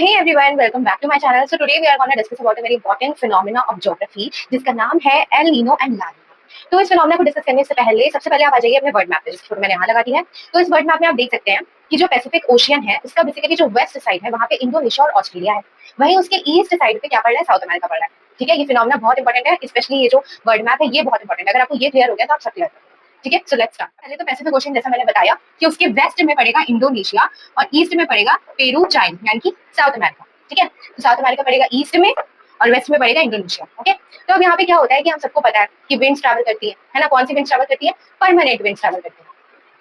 hey everyone, welcome back to my channel. So today we are going to discuss about a very important phenomena of geography जिसका नाम है El Nino and ला नीना। तो इस phenomena को discuss करने से पहले सबसे पहले आप आ जाइए अपने वर्ल्ड मैप पे, जिसकी फोटो मैंने यहाँ लगा दी है। तो इस वर्ल्ड मैप में आप देख सकते हैं कि जो पैसिफिक ओशियन है उसका बेसिकली जो वेस्ट साइड है वहाँ पे इंडोनेशिया और ऑस्ट्रेलिया है, वहीं उसके ईस्ट साइड पे क्या पड़ रहा है, साउथ अमेरिका पड़ रहा है। ठीक है, ये फिनोमेना बहुत इंपॉर्टेंट है, स्पेशली ये जो वर्ल्ड मैप है ये बहुत इंपॉर्टेंट है। अगर आपको ये क्लियर हो गया तो आप सब क्लियर कर। ठीक है, सो लेट्स स्टार्ट। पहले तो पैसिफिक ओशन जैसा मैंने बताया कि उसके वेस्ट में पड़ेगा इंडोनेशिया और ईस्ट में पड़ेगा पेरू चाइना यानी कि साउथ अमेरिका। ठीक है, तो साउथ अमेरिका पड़ेगा ईस्ट में और वेस्ट में पड़ेगा इंडोनेशिया। ओके, तो अब यहाँ पे क्या होता है कि हम सबको पता है कि विंड्स ट्रैवल करती है ना। कौन सी विंड्स ट्रैवल करती है? परमानेंट विंड्स ट्रैवल करती है।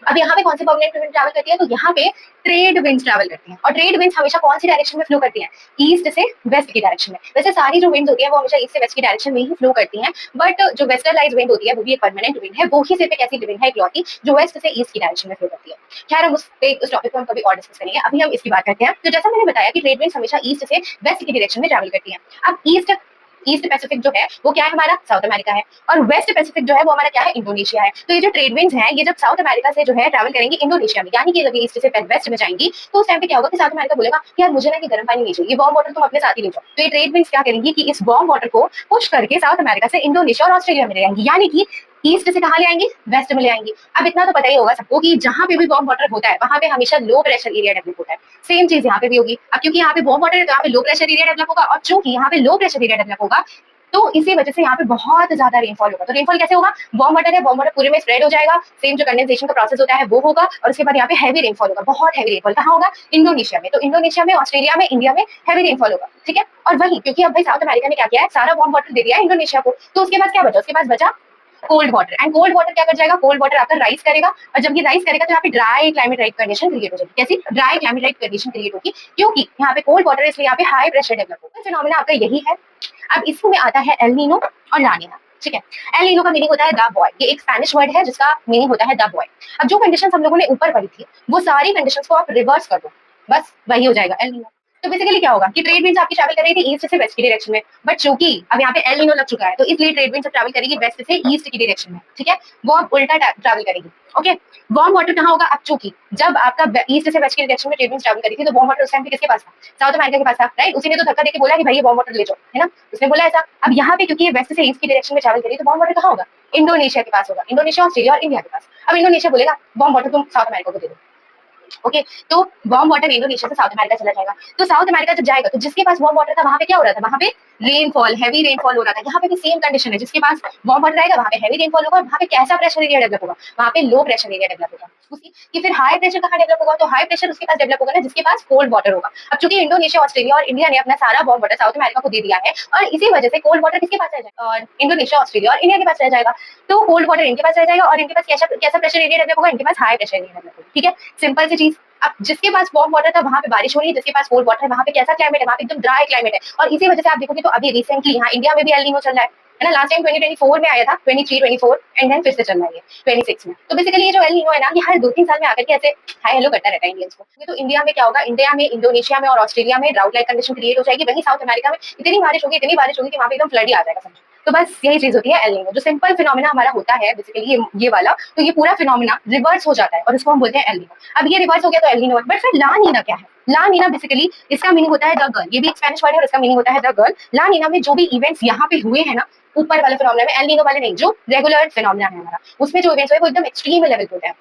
अब यहाँ पे कौन सी परमानेंट विंड ट्रैवल करती है? तो यहाँ पे ट्रेड विंड्स ट्रैवल करती हैं। और ट्रेड विंड्स हमेशा कौन सी डायरेक्शन में फ्लो करती हैं? ईस्ट से वेस्ट की डायरेक्शन में। वैसे सारी जो विंड्स होती है वो हमेशा ईस्ट से वेस्ट की डायरेक्शन में ही फ्लो करती हैं, बट जो वेस्टर्लाइज विंड होती है वो भी एक परमानेंट विंड है। वो ही सिर्फ एक ऐसी विंड है इकलौती जो वेस्ट से ईस्ट की डायरेक्शन में फ्लो करती है। खैर हम उस टॉपिक को हम कभी और डिस्कस करेंगे, अभी हम इसकी बात करते हैं। तो जैसा मैंने बताया कि ट्रेड विंड्स हमेशा ईस्ट से वेस्ट की डायरेक्शन में ट्रैवल करती हैं। अब ईस्ट पैसिफिक जो है वो क्या है, हमारा साउथ अमेरिका है, और वेस्ट पैसिफिक जो है वो हमारा क्या है, इंडोनेशिया है। तो ये जो ट्रेड विंड्स हैं ये जब साउथ अमेरिका से जो है ट्रैवल करेंगी इंडोनेशिया में, यानी कि जब ईस्ट से वेस्ट में जाएंगी, तो उस टाइम पे क्या होगा कि साउथ अमेरिका बोलेगा कि यार मुझे ना कि गर्म पानी नहीं चाहिए, ये वार्म वाटर तुम अपने साथ ही ले जाओ। तो ये ट्रेड विंड्स क्या करेंगी कि इस वार्म वाटर को पुश करके साउथ अमेरिका से इंडोनेशिया और ऑस्ट्रेलिया में ले जाएंगी, यानी कि ईस्ट से कहाँ ले आएंगी, वेस्ट में ले आएंगी। अब इतना तो पता ही होगा सबको कि जहां पे भी वार्म वाटर होता है वहां पे हमेशा लो प्रेशर एरिया डेवलप होता है। सेम चीज यहाँ पे भी होगी। अब क्योंकि यहाँ पे वार्म वाटर है तो यहाँ पे लो प्रेशर एरिया डेवलप होगा, और चूंकि यहाँ पे लो प्रेशर एरिया डेवलप होगा तो इसी वजह से यहाँ पे बहुत ज्यादा रेनफॉल होगा। तो रेनफॉल कैसे होगा? वार्म वाटर है, वार्म वाटर पूरे में स्प्रेड हो जाएगा, सेम जो कंडेंसेशन का प्रोसेस होता है वो होगा, और उसके बाद यहाँ पे हैवी रेनफॉल होगा, बहुत हैवी रेनफॉल। कहाँ होगा? इंडोनेशिया में। तो इंडोनेशिया में, ऑस्ट्रेलिया में, इंडिया में हैवी रेनफॉल होगा। ठीक है, और वही क्योंकि अब भाई साउथ अमेरिका ने क्या किया है, सारा वार्म वाटर दे दिया है इंडोनेशिया को, तो उसके बाद क्या बचा? उसके पास बचा cold water. And cold water क्या कर जाएगा? कोल्ड वाटर आपका राइज करेगा, और जब ये राइज करेगा तो यहाँ पे dry climate right condition create हो जाएगी। कैसी dry climate right condition create होगी? क्योंकि यहाँ पे कोल्ड वाटर है, इसलिए यहाँ पे हाई प्रेशर डेवलप होगा। फिनोमेना आपका यही है। अब इसमें आता है एल नीनो और ला नीना। ठीक है, एल नीनो का मीनिंग होता है द बॉय। ये एक स्पेनिश वर्ड है जिसका मीनिंग होता है द बॉय। अब जो कंडीशंस हम लोगों ने ऊपर पढ़ी थी वो सारी कंडीशंस को आप रिवर्स कर दो, बस वही हो जाएगा एल नीनो। तो बेसिकली क्या होगा कि ट्रेड विंड्स आपकी ट्रैवल कर रही थी ईस्ट से वेस्ट की डायरेक्शन में, बट चूंकि अब यहाँ पे एल नीनो लग चुका है तो इसलिए ट्रेड विंड्स ट्रैवल करेगी वेस्ट से ईस्ट की डायरेक्शन में। ठीक है, वो अब उल्टा ट्रैवल करेगी। ओके, वार्म वाटर कहाँ होगा? अब चूंकि जब आपका ईस्ट से वेस्ट की डायरेक्शन में ट्रेड विंड्स ट्रैवल करी थी तो वार्म वाटर उस टाइम पे किसके पास था? साउथ अमेरिका के पास था, राइट? उसी ने तो धक्का देके बोला कि भाई ये वार्म वाटर ले जाओ, है ना, उसने बोला ऐसा। अब यहाँ पे क्योंकि ये वेस्ट से ईस्ट की डायरेक्शन में ट्रैवल करी तो वार्म वाटर कहाँ होगा? इंडोनेशिया के पास होगा। इंडोनेशिया, ऑस्ट्रेलिया और इंडिया के पास। अब इंडोनेशिया बोलेगा वार्म वाटर तुम साउथ अमेरिका को दे दो। ओके, तो वार्म वाटर इंडोनेशिया से साउथ अमेरिका चला जाएगा। तो साउथ अमेरिका जब जाएगा तो जिसके पास वार्म वाटर था वहां पे क्या हो रहा था? वहां पे रेनफॉल, हैवी रेनफॉल हो रहा था। यहाँ पे भी सेम कंडीशन है, जिसके पास वार्म वाटर आएगा वहां पे हैवी रेनफॉल होगा, और वहां पे कैसा प्रेशर एरिया डेवलप होगा? वहां पे लो प्रेशर एरिया डेवलप होगा। उसी कि फिर हाई प्रेशर कहाँ डेवलप होगा? तो हाई प्रेशर उसके पास डेवलप होगा ना जिसके पास कोल्ड वाटर होगा। अब चूंकि इंडोनेशिया, ऑस्ट्रेलिया और इंडिया ने अपना सारा वार्म वाटर साउथ अमेरिका को दे दिया है, और इसी वजह से कोल्ड वाटर किसके पास रह जाएगा? और इंडोनेशिया, ऑस्ट्रेलिया और इंडिया के पास रह जाएगा। तो कोल्ड वाटर इनके पास रह जाएगा, और इनके पास कैसा प्रेशर एरिया डेवलप होगा? इनके पास हाई प्रेशर एरिया डेवलप होगा। ठीक है, सिंपल सी चीज। अब जिसके पास वार्म वाटर था वहां पे बारिश हो रही है, जिसके पास कोल्ड वाटर है वहां पे कैसा क्लाइमेट है? वहां पे एकदम ड्राई क्लाइमेट है। और इसी वजह से आप देखोगे तो अभी रिसेंटली यहाँ इंडिया में भी एल नीनो चल रहा है ना। लास्ट टाइम 2024 में आया था, 23, 24 एंड देन फिर से चल रहा है 26 में। तो बेसिकली ये जो एल नीनो है ना, ये हर 2-3 साल में आकर के ऐसे हाई हेलो करता रहता है इंडियंस को। तो इंडिया में क्या होगा? इंडिया में, इंडोनेशिया में और ऑस्ट्रेलिया में ड्राउट लाइक कंडीशन क्रिएट हो जाएगी। वहीं साउथ अमेरिका में इतनी बारिश होगी कि वहां पे एकदम फ्लड ही आ जाएगा समझो। तो बस यही चीज होती है एल नीनो। जो सिंपल फिनोमिना हमारा होता है बेसिकली ये वाला, तो ये पूरा फिनोमिना रिवर्स हो जाता है और उसको हम बोलते हैं एल नीनो। अब ये रिवर्स हो गया तो एल नीनो, बट फिर ला नीना क्या है? ला नीना बेसिकली इसका मीनिंग होता है द गर्ल। ये भी एक स्पेनिश वर्ड है और इसका मीनिंग होता है द गर्ल। ला नीना में जो भी इवेंट्स यहाँ पे हुए हैं ना, ऊपर वाले फिनोमिना में, एल नीनो वाले नहीं, जो रेगुलर फिनोमिना है हमारा, उसमें जो इवेंट्स हुए वो एकदम एक्सट्रीम लेवल पे होते हैं।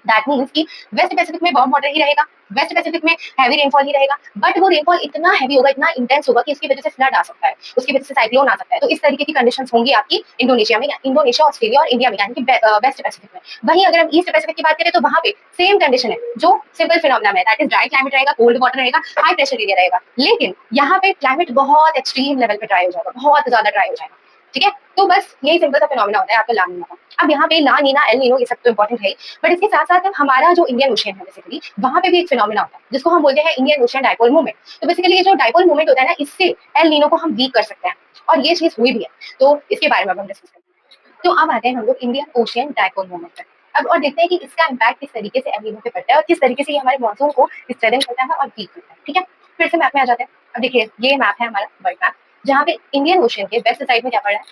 दैट मीन्स कि वेस्ट पैसिफिक में वार्म वाटर ही रहेगा, वेस्ट पैसिफिक में हैवी रेनफॉल ही रहेगा, बट वो रेनफॉल इतना हैवी होगा, इतना इंटेंस होगा कि इसकी वजह से फ्लड आ सकता है, उसकी वजह से साइक्लोन आ सकता है। तो इस तरीके की कंडीशंस होंगी आपकी इंडोनेशिया में, इंडोनेशिया, ऑस्ट्रेलिया और इंडिया में, यानी कि वेस्ट पैसिफिक में। वहीं अगर हम ईस्ट पैसिफिक की बात करें तो वहां पे सेम कंडीशन है, जो सिंपल फिनोमिना में, दैट इज ड्राई क्लाइमेट रहेगा, कोल्ड वाटर रहेगा, हाई प्रेशर एरिया रहेगा, लेकिन यहाँ पे क्लाइमेट बहुत एक्सट्रीम लेवल पे ड्राई हो जाएगा, बहुत ज्यादा ड्राई हो जाएगा। ठीक है, तो बस यही सिंपल सा फिनोमिना होता है आपका ला नीना का। अब यहाँ पे ला नीना, एल नीनो, ये सब तो इंपॉर्टेंट है, बट इसके साथ साथ हमारा जो इंडियन ओशियन है बेसिकली, वहां पे भी एक फिनोमिना होता है जिसको हम बोलते हैं इंडियन ओशियन डाइपोल मूवमेंट। तो बेसिकली ये जो डाइपोल मूवमेंट होता है ना, इससे एल नीनो को हम वीक कर सकते हैं, और ये चीज हुई भी है, तो इसके बारे में अब हम डिस्कस करते हैं। तो अब आते हैं हम लोग इंडियन ओशियन डाइपोल मूवमेंट पर। अब और देखते हैं कि इसका इम्पैक्ट किस तरीके से एल नीनो पे पड़ता है और किस तरीके से ये हमारे मॉनसून को स्ट्रेंथन करता है और वीक करता है। ठीक है, फिर से मैप में आ जाते हैं। अब देखिए ये मैप है हमारा वर्ल्ड मैप, जहाँ पे इंडियन ओशियन के वेस्ट साइड में क्या पड़ रहा है?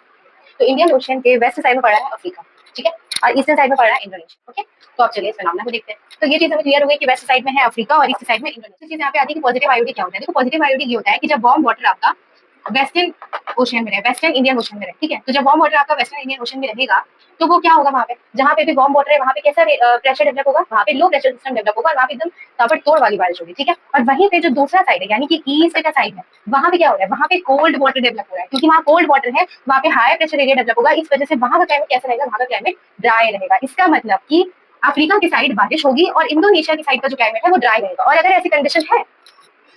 तो इंडियन ओशियन के वेस्ट साइड में पड़ा है अफ्रीका। ठीक है, और ईस्टर्न साइड में पड़ रहा है इंडोनेशिया। ओके, तो अब चलिए इस फिनोमेना को देखते हैं। तो ये चीज हमें क्लियर हो गई कि वेस्ट साइड में है अफ्रीका और ईस्ट साइड में इंडोनेशिया। चीज यहाँ पे आती है कि पॉजिटिव आईओडी क्या होता है। देखो पॉजिटिव आईओडी ये होता है कि जब वार्म वाटर आपका वेस्टर्न ओशन में रहे, वेस्टर्न इंडियन ओशन में रहे, ठीक है, तो जब वार्म वाटर आपका वेस्टर्न इंडियन ओशन में रहेगा तो वो क्या होगा, वहां पे जहाँ पे भी वार्म वाटर है वहां पे कैसा प्रेशर डेवलप होगा, वहां पे लो प्रेशर सिस्टम डेवलप होगा और वहां पे एकदम ताबड़तोड़ वाली बारिश होगी, ठीक है। और वहीं पे जो दूसरा साइड है यानी कि ईस्ट का साइड है, वहां पे क्या हो रहा है, वहां पे कोल्ड वाटर डेवलप हो रहा है, क्योंकि वहां कोल्ड वाटर है, वहां पे हाई प्रेशर एरिया डेवलप होगा, इस वजह से वहां का क्लाइमेट कैसा रहेगा, वहां का क्लाइमेट ड्राई रहेगा। इसका मतलब कि अफ्रीका की साइड बारिश होगी और इंडोनेशिया की साइड का जो क्लाइमेट है वो ड्राई रहेगा। और अगर ऐसी कंडीशन है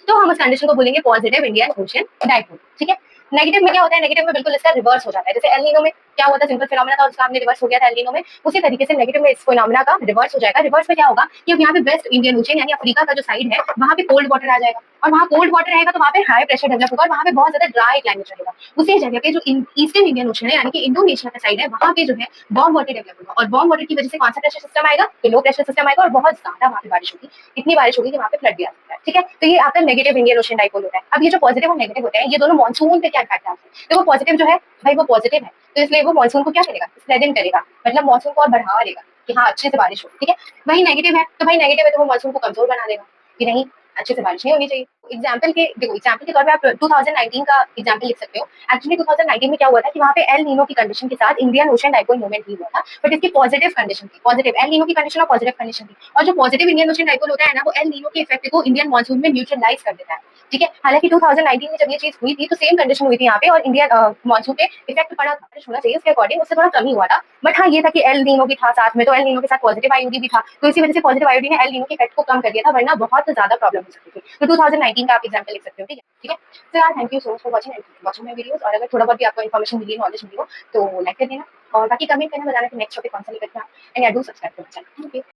तो हम उस कंडीशन को बोलेंगे पॉजिटिव इंडियन ओशन डाइपोल, ठीक है। नेगेटिव में क्या होता है, नेगेटिव में बिल्कुल इसका रिवर्स हो जाता है। जैसे एल नीनो में क्या हुआ था, सिंपल फिनोमेना था, उसका हमने रिवर्स हो गया था एल नीनो में, उसी तरीके से नेगेटिव में इस फिनोमेना का रिवर्स हो जाएगा। रिवर्स में क्या होगा कि अब यहाँ पे वेस्ट इंडियन ओशन यानी अफ्रीका का जो साइड है वहां पे कोल्ड वाटर आ जाएगा, और वहां कोल्ड वाटर रहेगा तो वहां पे हाई प्रेशर डेवलप होगा और वहां पे बहुत ज्यादा ड्राई क्लाइमेट रहेगा। उसी जगह पे जो ईस्टर्न इंडियन ओशन है यानी कि इंडोनेशिया का साइड है, वहां पे जो है वार्म वाटर डेवलप होगा, और वार्म वाटर की वजह से कौन सा प्रेशर सिस्टम आएगा, तो लो प्रेशर सिस्टम आएगा और बहुत ज्यादा वहां पे बारिश होगी, इतनी बारिश होगी कि वहां पे फ्लड भी आ सकता है, ठीक है। तो ये आपका नेगेटिव इंडियन ओशन डाइपोल होता है। अब ये जो पॉजिटिव और नेगेटिव होते हैं ये दोनों मानसून पे क्या इम्पैक्ट डालते हैं। देखो पॉजिटिव जो है भाई वो पॉजिटिव है, तो इसलिए वो मानसून को क्या करेगा, स्ट्रेंथन करेगा, मतलब मौसम को और बढ़ावा देगा कि हाँ अच्छे से बारिश हो, ठीक है। वही नेगेटिव है तो भाई नेगेटिव है तो वो मौसम को कमजोर बना देगा कि नहीं अच्छे से बारिश नहीं होनी चाहिए। एग्जाम्पल के देखो, एग्जाम्पल के तौर पे आप 2019 का एग्जाम्पल लिख सकते हो। एक्चुअली 2019 में क्या हुआ था कि वहाँ पे एल नीनो की कंडीशन के साथ इंडियन ओशन डाइपोल मूवमेंट भी हुआ था, बट इसकी पॉजिटिव कंडीशन थी, पॉजिटिव एल नीनो की कंडीशन और पॉजिटिव कंडीशन थी। और जो पॉजिटिव इंडियन ओशन डाइपोल होता है ना वो एल नीनो के इफेक्ट को इंडियन मानसून में न्यूट्रलाइज कर देता है, ठीक है। हालांकि 2019 में जब ये चीज हुई थी तो सेम कंडीशन हुई थी यहाँ पे और इंडियन मानसून पे इफेक्ट पड़ा बारिश होना चाहिए उसके अकॉर्डिंग, उससे थोड़ा कम ही हुआ था। बट हाँ ये था कि एल नीनो भी था साथ में, तो एल नीनो के साथ पॉजिटिव आईओडी भी था, तो इसी वजह से पॉजिटिव आईओडी ने एल नीनो के इफेक्ट को कम कर दिया था, वरना बहुत ज्यादा प्रॉब्लम हो सकती थी। तो 2019 का आप एग्जाम्पल लिख सकते हो, ठीक है, ठीक है। तो यार thank you so much for watching my videos, और अगर थोड़ा बहुत भी आपको इन्फॉर्मेशन मिली, नॉलेज मिली हो तो लाइक कर देना और बाकी कमेंट करना, बताना कि नेक्स्ट टॉपिक कौन सा लेकर के आऊं, and do subscribe to my channel. Thank you.